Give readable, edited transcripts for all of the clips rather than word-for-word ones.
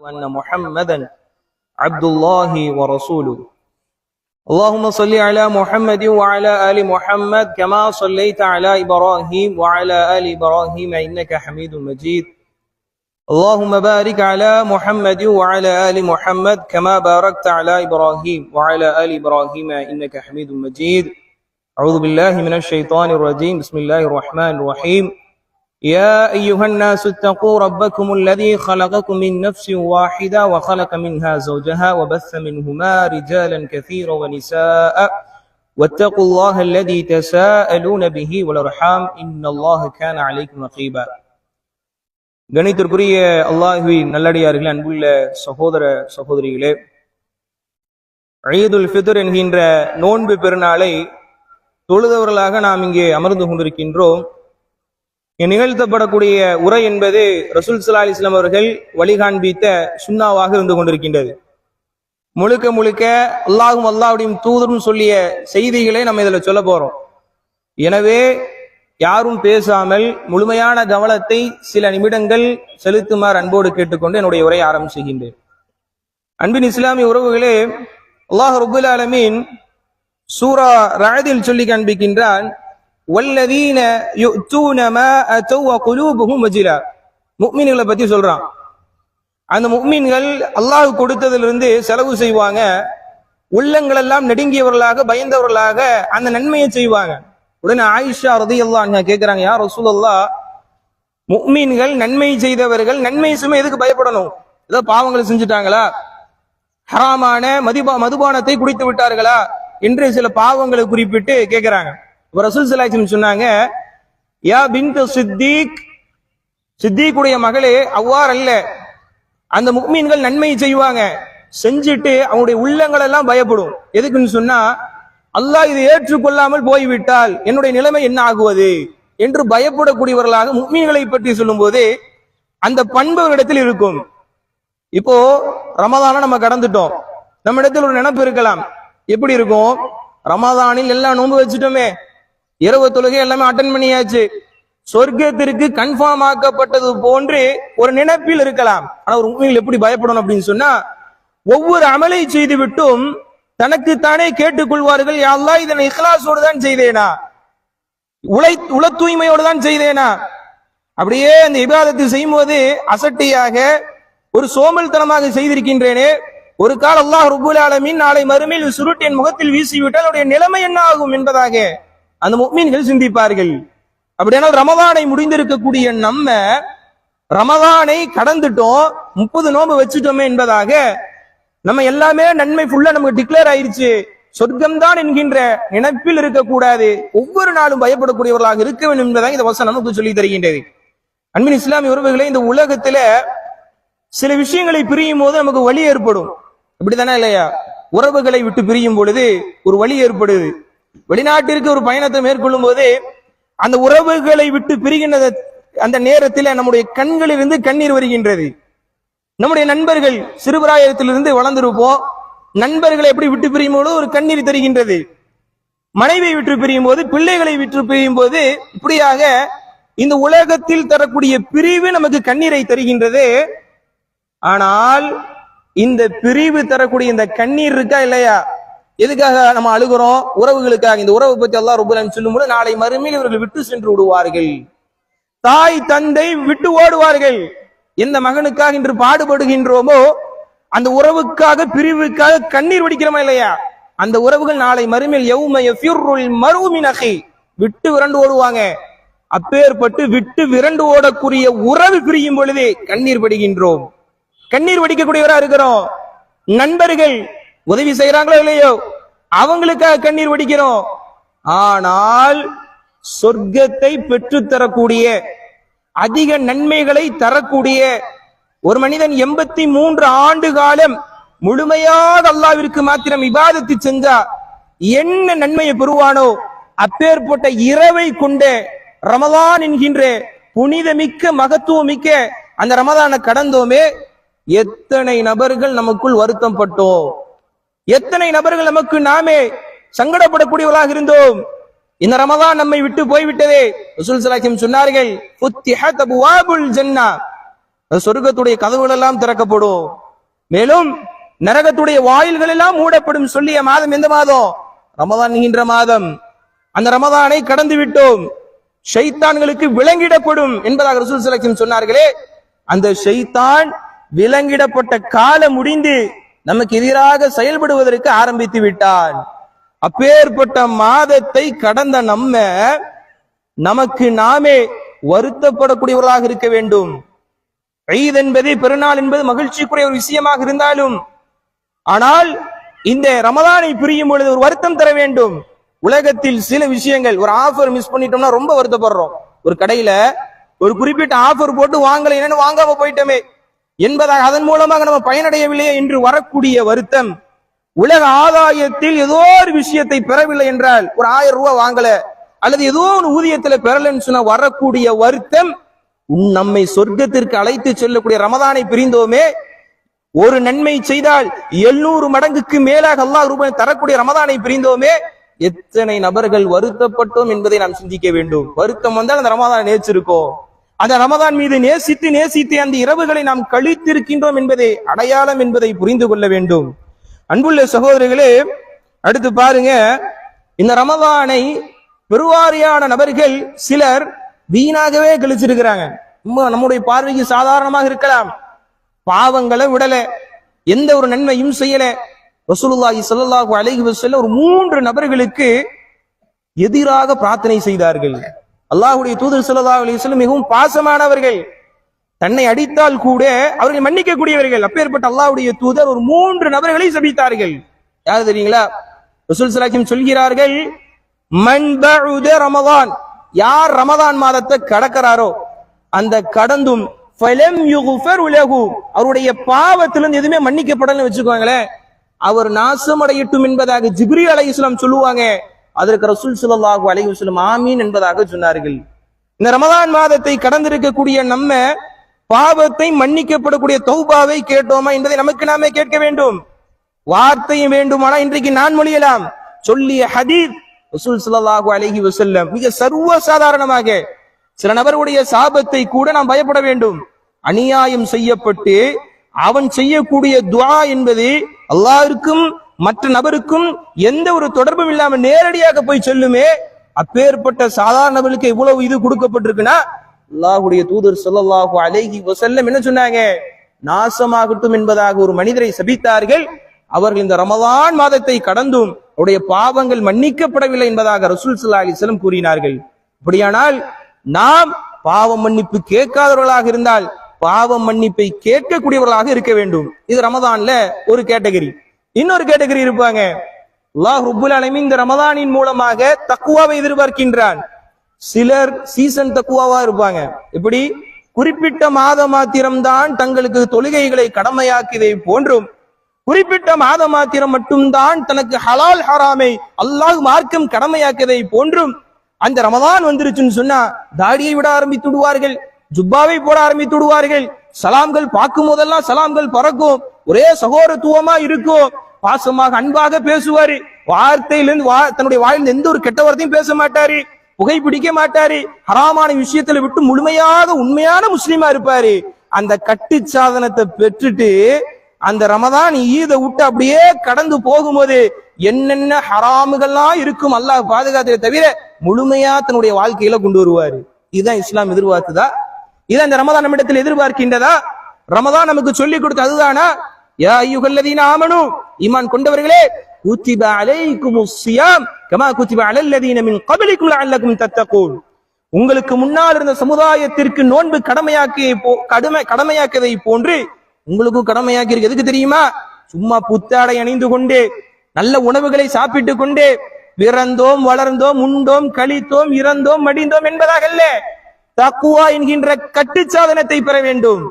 وأن محمدا عبد الله ورسوله. اللهم صل على محمد وعلى آل محمد كما صليت على إبراهيم وعلى آل إبراهيم إنك حميد مجيد. اللهم بارك على محمد وعلى آل محمد كما باركت على إبراهيم وعلى آل إبراهيم إنك حميد مجيد. أعوذ بالله من الشيطان الرجيم. بسم الله الرحمن الرحيم. يا أيها الناس اتقوا ربكم الذي خلقكم من نفس واحدة وخلق منها زوجها وبث منهما رجالا كثيرا ونساء واتقوا الله الذي تساءلون به والأرحام إن الله كان عليكم رقيبا. கணித்திற்குரிய அல்லாஹ்வின் நல்லடியார்களே, அன்புள்ள சகோதர சகோதரிகளே, ஈதுல் ஃபித்ர் என்கின்ற நோன்பு பெருநாளை தொழுதவர்களாக நாம் இங்கே அமர்ந்து கொண்டிருக்கின்றோம். நிகழ்த்தப்படக்கூடிய உரை என்பது ரசூல் ஸல்லல்லாஹு அலைஹி வஸல்லம் அவர்கள் வழிகாண்பித்த சுன்னாவாக இருந்து கொண்டிருக்கின்றது. முழுக்க முழுக்க அல்லாஹும் அல்லாஹ்வுடைய தூதரும் சொல்லிய செய்திகளை நம்ம இதில் சொல்ல போறோம். எனவே யாரும் பேசாமல் முழுமையான கவனத்தை சில நிமிடங்கள் செலுத்துமாறு அன்போடு கேட்டுக்கொண்டு என்னுடைய உரையை ஆரம்பிச்சுகின்றேன். அன்பின் இஸ்லாமிய உறவுகளே, அல்லாஹ் ரப்புல் ஆலமீன் சூரா ரஅதில் சொல்லி காண்பிக்கின்றான், வல்லதீன யுத்தூன மா அத்தௌ வகுலூபுஹும் வஜிலா. முஃமின்களை பத்தி சொல்றான். அந்த முஃமின்கள் அல்லாஹ் கொடுத்ததிலிருந்து செலவு செய்வாங்க, உள்ளங்கள் எல்லாம் நடுங்கியவர்களாக பயந்தவர்களாக அந்த நன்மையை செய்வாங்க. உடனே ஆயிஷா ரலியல்லாஹு அன்ஹா கேக்குறாங்க, யா ரசூலல்லாஹ், முஃமின்கள் நன்மை செய்தவர்கள் நன்மை சும்மா எதுக்கு பயப்படணும்? ஏதோ பாவங்களை செஞ்சுட்டாங்களா, ஹராமான மதுபானத்தை குடித்து விட்டார்களா என்று சில பாவங்களை குறிப்பிட்டு கேட்கிறாங்க. ரசூல் ஸல்லல்லாஹு அலைஹி வஸல்லம் சொன்னாங்க, யா பின்த் சித்தீக், சித்தீக்குடைய மகளே, அவ்வாறு அல்ல. அந்த முஃமின்கள் நன்மை செய்வாங்க, செஞ்சுட்டு அவங்களுடைய உள்ளங்கள் எல்லாம் பயப்படும். எதுக்குன்னு சொன்னா, அல்லாஹ் இதை ஏற்றுக்கொள்ளாமல் போய்விட்டால் என்னுடைய நிலைமை என்ன ஆகுவது என்று பயப்படக்கூடியவர்களாக முஃமின்களை பற்றி சொல்லும் போது அந்த பண்பு இடத்தில் இருக்கும். இப்போ ரமதான நம்ம கடந்துட்டோம், நம்ம இடத்தில் ஒரு நினைப்பு இருக்கலாம். எப்படி இருக்கும்? ரமதானில் எல்லாம் நோன்பு வச்சுட்டோமே, இரவு தொழுகை எல்லாமே அட்டன் பண்ணியாச்சு, சொர்க்கத்திற்கு கன்ஃபார்ம் ஆக்கப்பட்டது போன்று ஒரு நினைப்பில் இருக்கலாம். ஆனா ஒரு முஃமின் எப்படி பயப்படணும் அப்படின்னு சொன்னா, ஒவ்வொரு அமலை செய்து விட்டும் தனக்குத்தானே கேட்டுக்கொள்வார்கள், யா அல்லாஹ் இதனை இக்லாஸோடு தான் செய்தேனா, உள தூய்மையோடு தான் செய்தேனா. அப்படியே அந்த இபாதத்தை செய்யும் போது அசட்டையாக ஒரு சோம்பல்தனமாக செய்திருக்கின்றேனே, ஒரு கால் அல்லாஹ் ரப்புல் ஆலமீன் நாளை மறுமையில் சுருட்டு என் முகத்தில் வீசிவிட்டால் அவருடைய நிலைமை என்ன ஆகும் என்பதாக அந்த முஃமின்கள் சிந்திப்பார்கள். அப்படியானால் ரமதானை முடிந்திருக்கக்கூடிய நம்ம ரமதானை கடந்துட்டோம், 30 நோன்பு வச்சுட்டோமே என்பதாக நம்ம எல்லாமே நன்மை ஃபுல்லா நமக்கு டிக்ளேர் ஆயிருச்சு, சொர்க்கம் தான் என்கின்ற நினைப்பில் இருக்கக்கூடாது. ஒவ்வொரு நாளும் பயப்படக்கூடியவர்களாக இருக்க வேண்டும் என்பதாக இந்த வசனம் நமக்கு சொல்லி தருகின்றது. அன்பின் இஸ்லாமிய உறவுகளே, இந்த உலகத்துல சில விஷயங்களை பிரியும் போது நமக்கு வலி ஏற்படும், இப்படித்தானே இல்லையா? உறவுகளை விட்டு பிரியும் பொழுது ஒரு வலி ஏற்படுது. வெளிநாட்டிற்கு ஒரு பயணத்தை மேற்கொள்ளும் போது அந்த உறவுகளை விட்டு பிரிகின்ற அந்த நேரத்தில் நம்முடைய கண்களிலிருந்து கண்ணீர் வருகின்றது. நம்முடைய நண்பர்கள் சிறுபிராயத்திலிருந்து வளர்ந்திருப்போம், நண்பர்களை எப்படி விட்டு பிரியும் போது ஒரு கண்ணீர் தருகின்றது. மனைவியை விட்டு பிரியும் போது, பிள்ளைகளை விட்டு பிரியும் போது, இப்படியாக இந்த உலகத்தில் தரக்கூடிய பிரிவு நமக்கு கண்ணீரை தருகின்றது. ஆனால் இந்த பிரிவு தரக்கூடிய இந்த கண்ணீர் இருக்கா இல்லையா, எதுக்காக நம்ம அழுகிறோம்? உறவுகளுக்காக. இந்த உறவு பற்றி அல்லாஹ் ரப்பல் ஆலமீன் சொல்லும்போது, நாளை மறுமையில் இவர்கள் விட்டு சென்று விடுவார்கள், தாய் தந்தை விட்டு ஓடுவார்கள். எந்த மகனுக்காக இன்று பாடுபடுகின்றோமோ அந்த உறவுக்காக, பிரிவுக்காக கண்ணீர் வடிக்கிறோமா இல்லையா, அந்த உறவுகள் நாளை மறுமையில் யௌம யஃபிர்ருல் மர்உ மின் அஹி, விட்டு விரண்டு ஓடுவாங்க. அப்பேற்பட்டு விட்டு விரண்டு ஓடக்கூடிய உறவு பிரியும் பொழுதே கண்ணீர் வடிக்கின்றோம், கண்ணீர் வடிக்கக்கூடியவரா இருக்கிறோம். நண்பர்கள் உதவி செய்யறாங்களோ இல்லையோ, அவங்களுக்காக கண்ணீர் வடிக்கிறோம். ஆனால் சொர்க்கத்தை பெற்றுத்தரக்கூடிய, அதிக நன்மைகளை தரக்கூடிய ஒரு மனிதன் 83 ஆண்டு காலம் முழுமையாக அல்லாஹ்விற்கு மாத்திரம் இபாதத்து செஞ்சா என்ன நன்மையை பெறுவானோ, அப்பேற்பட்ட இரவை கொண்ட ரமலான் என்கின்ற புனிதமிக்க மகத்துவமிக்க அந்த ரமலானை கடந்தோமே, எத்தனை நபர்கள் நமக்குள் வருத்தம் பட்டோம், எத்தனை நபர்கள் நமக்கு நாமே சங்கடப்படக்கூடியவர்களாக இருந்தோம். இந்த ரமலான் நம்மை விட்டு போய்விட்டதே. ரசூல் ஸல்லல்லாஹு அலைஹி வஸல்லம் சொன்னார்கள், ஃபுத்திஹத் அப்வாபுல் ஜன்னah, சொர்க்கத்துடைய கதவுகள் எல்லாம் திறக்கப்படும், மேலும் நரகத்துடைய வாயில்கள் எல்லாம் மூடப்படும் சொல்லிய மாதம் எந்த மாதம்? ரமதான் என்கின்ற மாதம். அந்த ரமதானை கடந்து விட்டோம், ஷைத்தான்களுக்கு விலங்கிடப்படும் என்பதாக ரசூல் ஸல்லல்லாஹு அலைஹி வஸல்லம் சொன்னார்களே, அந்த ஷைத்தான் விலங்கிடப்பட்ட காலம் முடிந்து நமக்கு எதிராக செயல்படுவதற்கு ஆரம்பித்து விட்டான். அப்பேற்பட்ட மாதத்தை கடந்த நமக்கு நாமே வருத்தப்படக்கூடியவர்களாக இருக்க வேண்டும். ஈத் என்பது, பெருநாள் என்பது மகிழ்ச்சிக்குரிய ஒரு விஷயமாக இருந்தாலும், ஆனால் இந்த ரமதானை பிரியும் பொழுது ஒரு வருத்தம் தர வேண்டும். உலகத்தில் சில விஷயங்கள், ஒரு ஆஃபர் மிஸ் பண்ணிட்டோம்னா ரொம்ப வருத்தப்படுறோம். ஒரு கடையில ஒரு குறிப்பிட்ட ஆஃபர் போட்டு வாங்கல, என்னன்னு வாங்காம போயிட்டோமே என்பதாக அதன் மூலமாக நம்ம பயனடையவில்லையே என்று வரக்கூடிய வருத்தம். உலக ஆதாயத்தில் ஏதோ ஒரு விஷயத்தை பெறவில்லை என்றால், ஒரு 1000 ரூபாய் வாங்கல அல்லது ஏதோ ஒரு ஊதியத்துல பெறலன்னு சொன்ன வரக்கூடிய வருத்தம், நம்மை சொர்க்கத்திற்கு அழைத்து செல்லக்கூடிய ரமதானை பிரிந்தோமே, ஒரு நன்மை செய்தால் 700 மடங்குக்கு மேலாக அல்லாஹ் ரூபாய் தரக்கூடிய ரமதானை பிரிந்தோமே, எத்தனை நபர்கள் வருத்தப்பட்டோம் என்பதை நாம் சிந்திக்க வேண்டும். வருத்தம் வந்தால் அந்த ரமதானை நேசிச்சிருக்கோம், அந்த ரமதான் மீது நேசித்து அந்த இரவுகளை நாம் கழித்திருக்கின்றோம் என்பதை அடையாளம் என்பதை புரிந்து கொள்ள வேண்டும். அன்புள்ள சகோதரர்களே, அடுத்து பாருங்க, இந்த ரமதானை பெருவாரியான நபர்கள் சிலர் வீணாகவே கழிச்சிருக்கிறாங்க. நம்முடைய பார்வைக்கு சாதாரணமாக இருக்கலாம், பாவங்களை விடல, எந்த ஒரு நன்மையும் செய்யல. ரசூலுல்லாஹி ஸல்லல்லாஹு அலைஹி வஸல்லம் ஒரு 3 நபர்களுக்கு எதிராக பிரார்த்தனை செய்தார்கள். அல்லாஹ்வுடைய தூதர் ஸல்லல்லாஹு அலைஹி வஸல்லம் மிகவும் பாசமானவர்கள், தன்னை அடித்தால் கூட அவர்களை மன்னிக்க கூடியவர்கள். அப்பேற்பட்ட அல்லாஹ்வுடைய தூதர் ஒரு 3 நபர்களை சபித்தார்கள். யார் தெரியுங்களா? ரசூல் ஸல்லல்லாஹு அலைஹி வஸல்லம் சொல்கிறார்கள், மன் பஉத ரமதான், யார் ரமதான் மாதத்தை கடக்கிறாரோ, அந்த கடந்தும் ஃபலம் யுக்ஃபர் லஹு, அவருடைய பாவத்திலிருந்து எதுவுமே மன்னிக்கப்படலன்னு வச்சுக்கோங்களேன், அவர் நாசமடையட்டும் என்பதாக ஜிப்ரீல் அலைஹிஸ்ஸலாம் சொல்லுவாங்க. அதற்கு ரசூல் ஸல்லல்லாஹு அலைஹி வஸல்லம் ஆமீன் என்பதாக சொன்னார்கள். இந்த ரமதான் மாதத்தை கடந்திருக்கக்கூடிய நம்ம பாவத்தை மன்னிக்கப்படக்கூடிய தௌபாவை கேட்டோமா என்பதை நமக்கு நாமே கேட்க வேண்டும். வார்த்தையும் வேண்டுமானா இன்றைக்கு நான் மொழியலாம், சொல்லிய ஹதீஸ் ரசூல் ஸல்லல்லாஹு அலைஹி வஸல்லம் மிக சர்வ சாதாரணமாக சில நபருடைய சாபத்தை கூட நாம் பயப்பட வேண்டும். அநியாயம் செய்யப்பட்டு அவன் செய்யக்கூடிய துஆ என்பது அல்லாஹ்விற்கும் மற்ற நபருக்கும் எந்த ஒரு தொடர்பும் இல்லாம நேரடியாக போய் சொல்லுமே, அப்பேற்பட்ட சாதாரண நபர்களுக்கு இவ்வளவு இது கொடுக்கப்பட்டிருக்குன்னா, அல்லாஹ்வுடைய தூதர் ஸல்லல்லாஹு அலைஹி வஸல்லம் என்ன சொன்னாங்க? நாசமாகட்டும் என்பதாக ஒரு மனிதரை சபித்தார்கள். அவர்கள் இந்த ரமதான் மாதத்தை கடந்தும் அவருடைய பாவங்கள் மன்னிக்கப்படவில்லை என்பதாக ரசூல் ஸல்லல்லாஹு அலைஹி வஸல்லம் கூறினார்கள். அப்படியானால் நாம் பாவ மன்னிப்பு கேட்காதவர்களாக இருந்தால் பாவ மன்னிப்பை கேட்கக்கூடியவர்களாக இருக்க வேண்டும். இது ரமதான்ல ஒரு கேட்டகரி. இன்னொரு கேட்டகரி இருப்பாங்க, அல்லாஹ் ரப்புல் ஆலமீன் இந்த ரமதானின் மூலமாக தக்வாவை எதிர்பார்க்கின்றான். சிலர் சீசன் தக்வாவா இருப்பாங்க. எப்படி? குறிப்பிட்ட மாதம் மாத்திரம்தான் தங்களுக்கு தொழுகைகளை கடமையாக்கியதை போன்றும், குறிப்பிட்ட மாதம் மாத்திரம் மட்டும்தான் தனக்கு ஹலால் ஹராமை அல்லாஹ் மார்க்கம் கடமையாக்கியதை போன்றும், அந்த ரமதான் வந்துருச்சுன்னு சொன்னா தாடியை விட ஆரம்பித்து விடுவார்கள், ஜுப்பாவை போட ஆரம்பித்து விடுவார்கள், சலாம்கள் பார்க்கும் போதெல்லாம் சலாம்கள் பறக்கும், ஒரே சகோதரத்துவமா இருக்கும், பாசமாக அன்பாக பேசுவாரு, வார்த்தையிலிருந்து தன்னுடைய வாயிலிருந்து எந்த ஒரு கெட்ட வார்த்தையும் பேச மாட்டாரு, புகை பிடிக்க மாட்டாரு, ஹராமான விஷயத்துல விட்டு முழுமையாக உண்மையான முஸ்லீமா இருப்பாரு. அந்த கட்டு சாதனத்தை பெற்றுட்டு அந்த ரமதான் ஈதை விட்டு அப்படியே கடந்து போகும்போது என்னென்ன ஹராமுகள்லாம் இருக்கும் அல்லாஹ் பாதுகாத்ததை தவிர முழுமையா தன்னுடைய வாழ்க்கையில கொண்டு வருவாரு. இதுதான் இஸ்லாம் எதிர்பார்க்குதா? இதான் இந்த ரமதான் நம்மிடத்தில் எதிர்பார்க்கின்றதா? ரமதான் நமக்கு சொல்லிக் கொடுத்த அதுதானா? யா அய்யுஹல்லதீன ஆமனு, ஈமான் கொண்டவர்களே, குத்திப அலைக்குமுஸ் ஸியாம் கமா குத்திப அலல்லதீன மின் கப்லிக்கும் லஅல்லக்கும் தத்தகூன், உங்களுக்கு முன்னால் இருந்த சமுதாயத்திற்கு நோன்பு கடமையாக்கியதை போன்று உங்களுக்கும் கடமையாக்கி இருக்கு. எதுக்கு தெரியுமா? சும்மா புத்தாடை அணிந்து கொண்டு நல்ல உணவுகளை சாப்பிட்டு கொண்டு பிறந்தோம் வளர்ந்தோம் உண்டோம் கழித்தோம் இறந்தோம் மடிந்தோம் என்பதாக அல்ல, தக்குவா என்கின்ற கட்டு சாதனத்தை பெற வேண்டும்,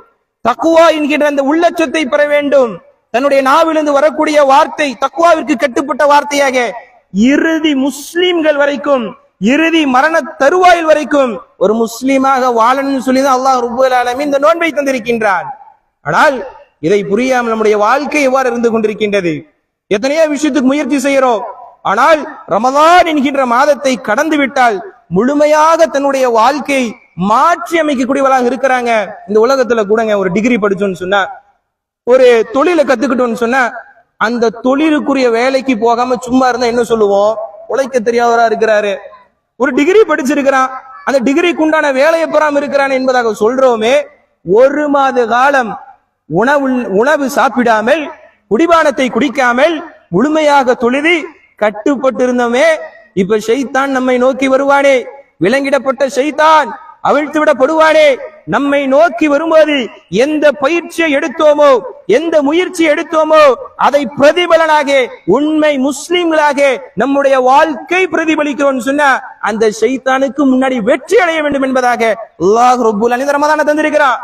தக்குவா என்கின்ற அந்த உள்ளச்சத்தை பெற வேண்டும். தன்னுடைய நாவிலிருந்து வரக்கூடிய வார்த்தை தக்குவாவிற்கு கட்டுப்பட்ட வார்த்தையாக இறுதி முஸ்லிம்கள் வரைக்கும், இறுதி மரண தருவாயில் வரைக்கும் ஒரு முஸ்லீமாக வாழணும்னு சொல்லிதான் அல்லாஹ் ரப்பல் ஆலமீன் இந்த நோன்பை தந்திருக்கின்றான். ஆனால் இதை புரியாமல் நம்முடைய வாழ்க்கை எவ்வாறு இருந்து கொண்டிருக்கின்றது? எத்தனையோ விஷயத்துக்கு முயற்சி செய்கிறோம், ஆனால் ரமதான் என்கின்ற மாதத்தை கடந்து விட்டால் முழுமையாக தன்னுடைய வாழ்க்கை மாற்றி அமைக்கக்கூடியவர்களாக இருக்கிறாங்க. இந்த உலகத்துல கூடங்க ஒரு டிகிரி படிச்சோன்னு சொன்னா, ஒரு தொழிலை கத்துக்கிட்டோம்னு சொன்னா, அந்த தொழிலுக்குரிய வேலைக்கு போகாம சும்மா இருந்தா என்ன சொல்லுவோம்? உழைக்க தெரியாதவரா இருக்கிறாரு. ஒரு டிகிரி படிச்சிருக்கிறான், அந்த டிகிரிக்கு உண்டான வேலையை பெறாம இருக்கிறான் என்பதாக சொல்றோமே. ஒரு மாத காலம் உணவு சாப்பிடாமல், குடிபானத்தை குடிக்காமல், முழுமையாக தொழுது கட்டுப்பட்டு இருந்தோமே. இப்ப ஷைத்தான் நம்மை நோக்கி வருவானே, விலங்கிடப்பட்ட ஷைத்தான் அவிழ்த்து விடப்படுவானே. நம்மை நோக்கி வரும்போது எந்த பயிற்சியை எடுத்தோமோ, எந்த முயற்சி எடுத்தோமோ, அதை பிரதிபலனாக உண்மை முஸ்லிம்களாக நம்முடைய வாழ்க்கை பிரதிபலிக்கிறோம் சொன்னா, அந்த ஷைத்தானுக்கு முன்னாடி வெற்றி அடைய வேண்டும் என்பதாக அல்லாஹ் ரப்பல் ஆலமீன் ரமதானை தந்திருக்கிறான்.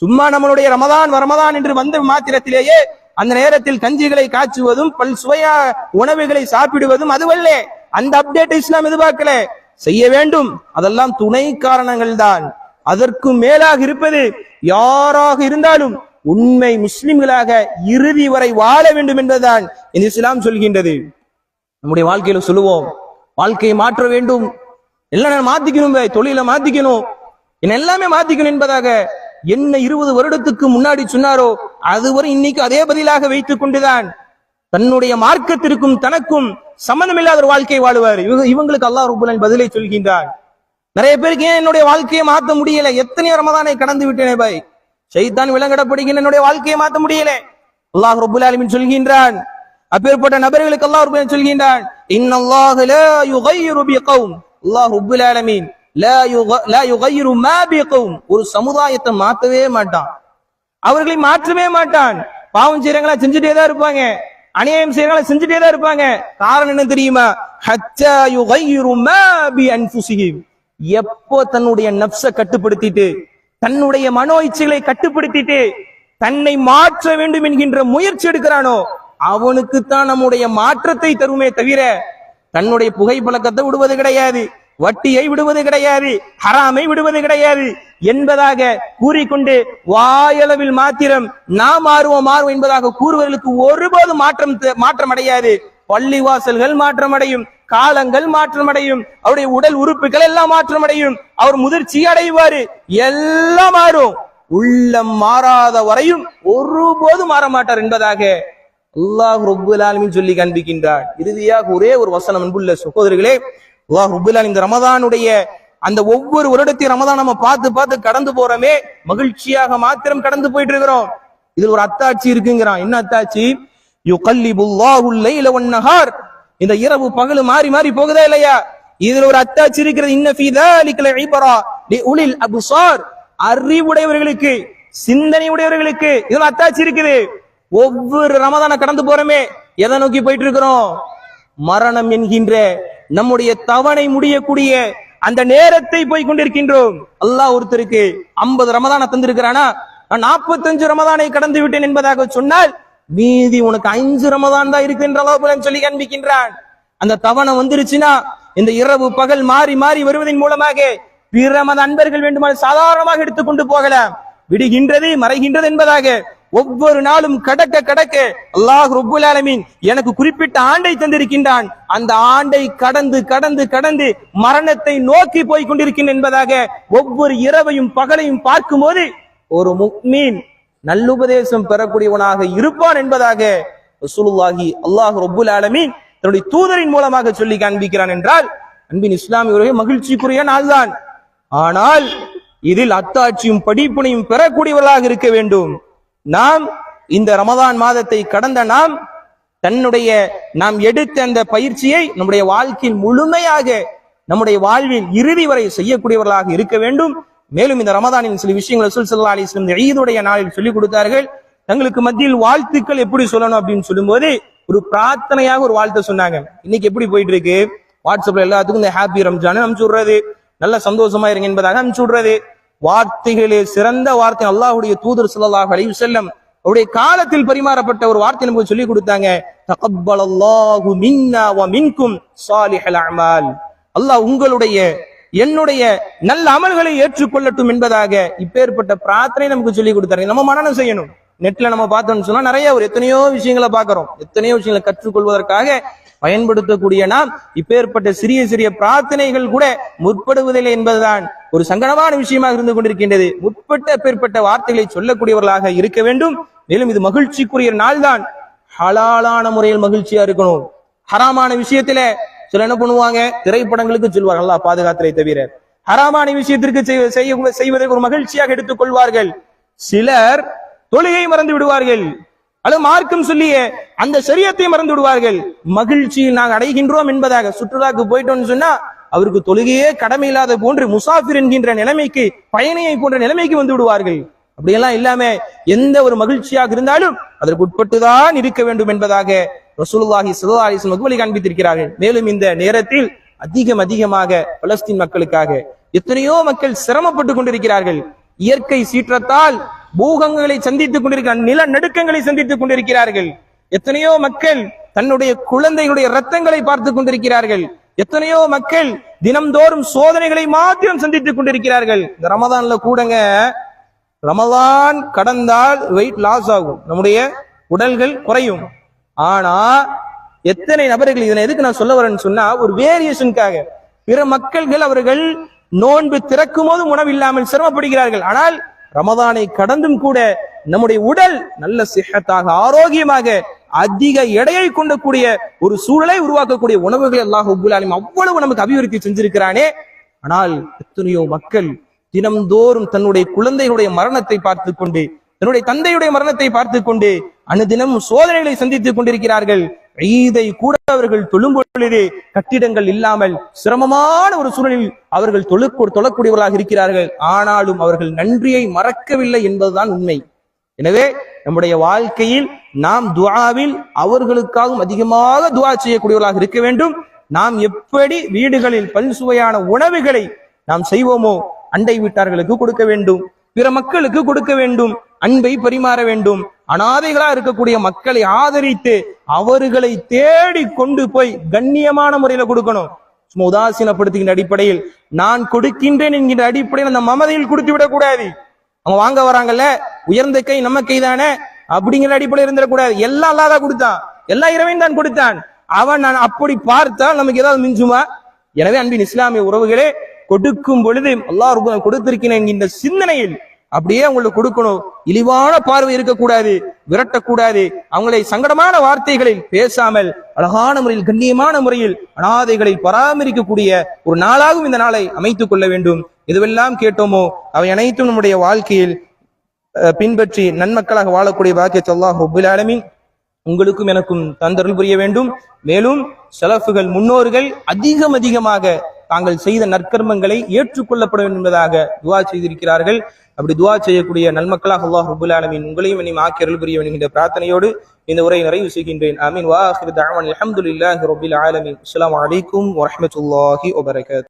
சும்மா நம்மளுடைய ரமதான் என்று வந்த மாத்திரத்திலேயே அந்த நேரத்தில் கஞ்சிகளை காய்ச்சுவதும் பல் சுவையா உணவுகளை சாப்பிடுவதும் அதுவல்ல. அந்த அப்டேட் இஸ்லாம் எதிர்பார்க்கல. செய்ய வேண்டும், அதெல்லாம் துணை காரணங்கள் தான். அதற்கு மேலாக இருப்பது யாராக இருந்தாலும் உண்மை முஸ்லிம்களாக இறுதி வரை வாழ வேண்டும் என்பதுதான் இந்த இஸ்லாம் சொல்கின்றது. நம்முடைய வாழ்க்கையில சொல்லுவோம், வாழ்க்கையை மாற்ற வேண்டும், எல்லாம் மாத்திக்கணும், தொழில மாத்திக்கணும், என்ன எல்லாமே மாத்திக்கணும் என்பதாக என்ன 20 வருடத்துக்கு முன்னாடி சொன்னாரோ அதுவரை இன்னைக்கு அதே பதிலாக வைத்துக் கொண்டுதான் தன்னுடைய மார்க்கத்திற்கும் தனக்கும் சம்பந்தமில்லாத ஒரு வாழ்க்கையை வாழுவார். இவங்களுக்கு அல்லாஹ் ரப்பல் ஆலமீன் பதிலை சொல்கின்றான். நிறைய பேருக்கு ஏன் என்னுடைய வாழ்க்கையை மாற்ற முடியல? எத்தனையோ ரமதானை கடந்து விட்டேனே பாய், ஷைத்தான் விலங்கிடப்படுகின்ற என்னுடைய வாழ்க்கையை மாற்ற முடியல. அல்லாஹ் ரப்பல் ஆலமீன் சொல்கின்றான், அப்பேற்பட்ட நபர்களுக்கு அல்லாஹ் ரப்பல் ஆலமீன் சொல்கின்றான், இன்னல்லாஹ லா யுகையிரு பிகௌம், அல்லாஹ் ரப்பல் ஆலமீன் லா யுகையிரு மா பிகௌம், ஒரு சமுதாயத்தை மாற்றவே மாட்டான், அவர்களை மாற்றவே மாட்டான். பாவம் செய்யறவங்களா செஞ்சுட்டே தான் இருப்பாங்க, அநியாயம் செய்யறவங்களா செஞ்சுட்டே தான் இருப்பாங்க. காரணம் என்ன தெரியுமா? ஹத்தா யுகையிரு மா பி அன்ஃபுஸிஹிம், எப்போ தன்னுடைய நப்சை கட்டுப்படுத்திட்டு, தன்னுடைய மனோ இச்சைகளை கட்டுப்படுத்திட்டு தன்னை மாற்ற வேண்டும் என்கின்ற முயற்சி எடுக்கிறானோ அவனுக்குத்தான் நம்முடைய மாற்றத்தை தருமே தவிர தன்னுடைய புகை பழக்கத்தை விடுவது கிடையாது, வட்டியை விடுவது கிடையாது, ஹராமை விடுவது கிடையாது என்பதாக கூறிக்கொண்டு வாயளவில் மாத்திரம் நாம் மாறுவோம் என்பதாக கூறுவதற்கு ஒருபோது மாற்றம் அடையாது. பள்ளிவாசல்கள் மாற்றம் அடையும், காலங்கள் மாற்றம் அடையும், அவருடைய உடல் உறுப்புகள் எல்லாம் மாற்றம் அடையும், அவர் முதிர்ச்சி அடைவாரு, எல்லாம் மாறும். உள்ளம் மாறாத வரையும் ஒருபோது மாற மாட்டார் என்பதாக அல்லாஹ் ரப்பல் ஆலமீன் சொல்லி காண்பிக்கின்றார். இறுதியாக ஒரே ஒரு வசனம், அன்புள்ள சகோதரர்களே, அல்லாஹ் ரப்பல் ஆலமீன் இந்த ரமதானுடைய அந்த ஒவ்வொரு வருடத்தையும் ரமதான் நம்ம பார்த்து பார்த்து கடந்து போறோமே, மகிழ்ச்சியாக மாத்திரம் கடந்து போயிட்டு இருக்கிறோம். இதுல ஒரு அத்தாட்சி இருக்குங்கிறான். என்ன அத்தாட்சி? யுகல்லிபுல்லாஹுல் லைல வன்னஹார், இந்த இரவு பகல் மாறி மாறி போகுதா இல்லையா? இதுல ஒரு அத்தாட்சி இருக்கிறது. இன்ன ஃபீ ذلك لعبرة لأولي الأبصار, அறிவுடையவர்களுக்கு, சிந்தனை உடையவர்களுக்கு இதுல அத்தாட்சி இருக்குது. ஒவ்வொரு ரமதான கடந்து போறோமே எதை நோக்கி போயிட்டு இருக்கிறோம்? மரணம் என்கின்ற நம்முடைய தவணை முடியக்கூடிய அந்த நேரத்தை போய் கொண்டிருக்கின்றோம். அல்லாஹ் ஒருத்தருக்கு 50 ரமதான தந்திருக்கிறானா, நான் 45 ரமதானை கடந்து விட்டேன் என்பதாக சொன்னால் மீதி உனக்கு 5 ரமதான் தான் இருக்கு என்ற அல்லாஹ் சொல்லி காண்பிக்கின்றான். அந்த தவணை வந்துருச்சுன்னா இந்த இரவு பகல் மாறி மாறி வருவதன் மூலமாக பிற மத அன்பர்கள் வேண்டுமானால் சாதாரணமாக எடுத்துக்கொண்டு போகலாம். விடுகின்றது மறைகின்றது என்பதாக ஒவ்வொரு நாளும் கடக்க கடக்க அல்லாஹ் ரப்பல் ஆலமீன் எனக்கு குறிப்பிட்ட ஆண்டை தந்திருக்கின்றான். அந்த ஆண்டை கடந்து கடந்து கடந்து மரணத்தை நோக்கி போய் கொண்டிருக்கின்ற என்பதாக ஒவ்வொரு இரவையும் பகலையும் பார்க்கும் போது ஒரு முஃமின் நல்லுபதேசம் பெறக்கூடியவனாக இருப்பான் என்பதாக ரசூலுல்லாஹி அல்லாஹ் ரப்பல் ஆலமீன் தன்னுடைய தூதரின் மூலமாக சொல்லி காண்பிக்கிறான். என்றால் அன்பின் இஸ்லாமிய மகிழ்ச்சிக்குரிய நாள்தான். ஆனால் இதில் அத்தாட்சியும் படிப்பினையும் பெறக்கூடியவர்களாக இருக்க வேண்டும். நாம் இந்த ரமதான் மாதத்தை கடந்த நாம் எடுத்த அந்த பயிற்சியை நம்முடைய வாழ்க்கையில் முழுமையாக நம்முடைய வாழ்வில் இறுதி வரை செய்யக்கூடியவர்களாக இருக்க வேண்டும். மேலும் இந்த ரமதானின் சில விஷயங்கள் ரசூல் ஸல்லல்லாஹு அலைஹி வஸல்லம் ஈதுடைய நாளில் சொல்லிக் கொடுத்தார்கள். தங்களுக்கு மத்தியில் வாழ்த்துக்கள் எப்படி சொல்லணும் அப்படின்னு சொல்லும்போது ஒரு பிரார்த்தனையாக ஒரு வாழ்த்தை சொன்னாங்க. இன்னைக்கு எப்படி போயிட்டு இருக்கு? வாட்ஸ்அப்ல எல்லாத்துக்கும் இந்த ஹாப்பி ரம்ஜான் அனுப்பிச்சு விடுறது, நல்ல சந்தோஷமா இருங்க என்பதாக அனுப்பிச்சு விடுறது. வார்த்தைகளே சிறந்த வார்த்தை அல்லாஹ்வுடைய தூதர் ஸல்லல்லாஹு அலைஹி வஸல்லம் அவருடைய காலத்தில் பரிமாறப்பட்ட ஒரு வார்த்தை நமக்கு சொல்லி கொடுத்தாங்க. தகப்பலல்லாஹு மின்னா வ மின்கும் ஸாலிஹல் அமால், அல்லாஹ் உங்களுடைய என்னுடைய நல்ல அமல்களை ஏற்றுக்கொள்ளட்டும் என்பதாக இப்பேற்பட்ட பிரார்த்தனை நமக்கு சொல்லி கொடுத்தாங்க. நம்ம மனனம் செய்யணும். நெட்ல நம்ம பார்த்தோம்னு சொன்னா நிறைய ஒரு எத்தனையோ விஷயங்களை பார்க்கிறோம். எத்தனையோ விஷயங்களை கற்றுக்கொள்வதற்காக பயன்படுத்தக்கூடிய நாம் இப்பேற்பட்ட சிறிய சிறிய பிரார்த்தனைகள் கூட முற்படுவதில்லை என்பதுதான் ஒரு சங்கடமான விஷயமாக இருந்து கொண்டிருக்கின்றது. முற்பட்ட வார்த்தைகளை சொல்லக்கூடியவர்களாக இருக்க வேண்டும். மேலும் இது மகிழ்ச்சிக்குரிய நாள் தான். ஹலாலான முறையில் மகிழ்ச்சியா இருக்கணும். ஹராமான விஷயத்துல சில என்ன பண்ணுவாங்க, திரைப்படங்களுக்கு சொல்வார்கள், அல்லாஹ் பாதுகாத்தலை தவிர ஹராமான விஷயத்திற்கு செய்வதற்கு ஒரு மகிழ்ச்சியாக எடுத்துக் கொள்வார்கள். சிலர் தொழுகை மறந்து விடுவார்கள், அல்லது மார்க்கம் சொல்லிய அந்த சரியத்தை மறந்து விடுவார்கள். மகிழ்ச்சியில் நாங்கள் அடைகின்றோம் என்பதாக சுற்றுலாக்கு போயிட்டோம்னு சொன்னா அவருக்கு தொழுகையே கடமை இல்லாத போன்று முசாஃபிர் என்கின்ற நிலைமைக்கு, பயணியை போன்ற நிலைமைக்கு வந்து விடுவார்கள். அப்படியெல்லாம் இல்லாம எந்த ஒரு மகிழ்ச்சியாக இருந்தாலும் அதற்கு உட்பட்டுதான் இருக்க வேண்டும் என்பதாக ரசூலுல்லாஹி ஸல்லல்லாஹு அலைஹி வஸல்லம் வழி காண்பித்திருக்கிறார்கள். மேலும் இந்த நேரத்தில் அதிகமாக பலஸ்தீன் மக்களுக்காக எத்தனையோ மக்கள் சிரமப்பட்டு கொண்டிருக்கிறார்கள். இயற்கை சீற்றத்தால் பூகங்களை சந்தித்துக் கொண்டிருக்கிறார்கள், நில நடுக்கங்களை சந்தித்துக் கொண்டிருக்கிறார்கள். எத்தனையோ மக்கள் தன்னுடைய குழந்தைகளுடைய ரத்தங்களை பார்த்துக் கொண்டிருக்கிறார்கள். எத்தனையோ மக்கள் தினம்தோறும் சோதனைகளை மாத்திரம் சந்தித்துக் கொண்டிருக்கிறார்கள். இந்த ரமதான்ல கூடங்க, ரமதான் கடந்தால் வெயிட் லாஸ் ஆகும், நம்முடைய உடல்கள் குறையும். ஆனா எத்தனை நபர்கள், இதனை எதுக்கு நான் சொல்ல வரேன்னு சொன்னா, ஒரு வேரியேஷனுக்காக பிற மக்கள்கள் அவர்கள் நோன்பு திறக்கும் போது உணவு இல்லாமல் சிரமப்படுகிறார்கள். ஆனால் ரமதானை கடந்தும் கூட நம்முடைய உடல் நல்ல சிஹத்தாக, ஆரோக்கியமாக, அதிக எடையை கொண்டக்கூடிய ஒரு சூழலை உருவாக்கக்கூடிய உணவுகளை அல்லாஹ் ரப்பல் ஆலமீன் அவ்வளவு நமக்கு அபிவிருத்தி செஞ்சிருக்கிறானே. ஆனால் எத்தனையோ மக்கள் தினம்தோறும் தன்னுடைய குழந்தைகளுடைய மரணத்தை பார்த்து கொண்டு, தன்னுடைய தந்தையுடைய மரணத்தை பார்த்து கொண்டு அனுதினம் சோதனைகளை சந்தித்துக் கொண்டிருக்கிறார்கள். ஈதை கூட அவர்கள் தொழும் பொழுது கட்டிடங்கள் இல்லாமல் சிரமமான ஒரு சூழலில் அவர்கள் தொழக்கூடியவர்களாக இருக்கிறார்கள். ஆனாலும் அவர்கள் நன்றியை மறக்கவில்லை என்பதுதான் உண்மை. எனவே நம்முடைய வாழ்க்கையில் நாம் துஆவில் அவர்களுக்காகவும் அதிகமாக துஆ செய்யக்கூடியவர்களாக இருக்க வேண்டும். நாம் எப்படி வீடுகளில் பல்சுவையான உணவுகளை நாம் செய்வோமோ அண்டை வீட்டார்களுக்கு கொடுக்க வேண்டும், பிற மக்களுக்கு கொடுக்க வேண்டும், அன்பை பரிமாற வேண்டும். அனாதைகளா இருக்கக்கூடிய மக்களை ஆதரித்து அவர்களை தேடி கொண்டு போய் கண்ணியமான முறையில கொடுக்கணும். சும்மா உதாசீனப்படுத்துகின்ற அடிப்படையில், நான் கொடுக்கின்றேன் என்கின்ற அடிப்படையில் அந்த மமதையில் கொடுத்து விடக்கூடாது. அவங்க வாங்க வராங்கல்ல, உயர்ந்த கை நம்ம கை தானே அப்படிங்கிற அடிப்படையில் இருந்துடக்கூடாது. எல்லாம் அல்லாஹ் தான் கொடுத்தான், எல்லா இறைவன் தான் கொடுத்தான். அவன் நான் அப்படி பார்த்தால் நமக்கு ஏதாவது மிஞ்சுமா? எனவே அன்பின் இஸ்லாமிய உறவுகளே, கொடுக்கும் பொழுது அல்லாஹ் கொடுத்திருக்கிறேன் என்கின்ற சிந்தனையில் அப்படியே அவங்களுக்கு கொடுக்கணும். இழிவான பார்வை இருக்கக்கூடாது, விரட்டக்கூடாது. அவங்களை சங்கடமான வார்த்தைகளில் பேசாமல் அழகான முறையில், கண்ணியமான முறையில் அனாதைகளை பராமரிக்கக்கூடிய ஒரு நாளாகவும் இந்த நாளை அமைத்துக் கொள்ள வேண்டும். இதுவெல்லாம் கேட்டோமோ அவை அனைத்தும் நம்முடைய வாழ்க்கையில் பின்பற்றி நன்மக்களாக வாழக்கூடிய பாக்கியத்தை அல்லாஹ் ரப்பல் ஆலமீன் உங்களுக்கும் எனக்கும் தந்தருள் புரிய வேண்டும். மேலும் ஸலஃபுகள், முன்னோர்கள் அதிகமாக தாங்கள் செய்த நற்கர்மங்களை ஏற்றுக்கொள்ளப்பட வேண்டும் என்பதாக துஆ செய்திருக்கிறார்கள். அப்படி துஆ செய்யக்கூடிய நன்மக்களாக அல்லாஹ் ரப்பல் ஆலமீன் உங்களையும் என்னையும் ஆக்கி அருள் புரிய வேண்டும் என்கின்ற பிரார்த்தனையோடு இந்த உரையை நிறைவு செய்கின்றேன். ஆமீன். வா ஆகிரு தஅவானா அல்ஹம்துலில்லாஹி ரப்பில் ஆலமீன். அஸ்ஸலாமு அலைக்கும் வரஹ்மத்துல்லாஹி வபரகாத்துஹு.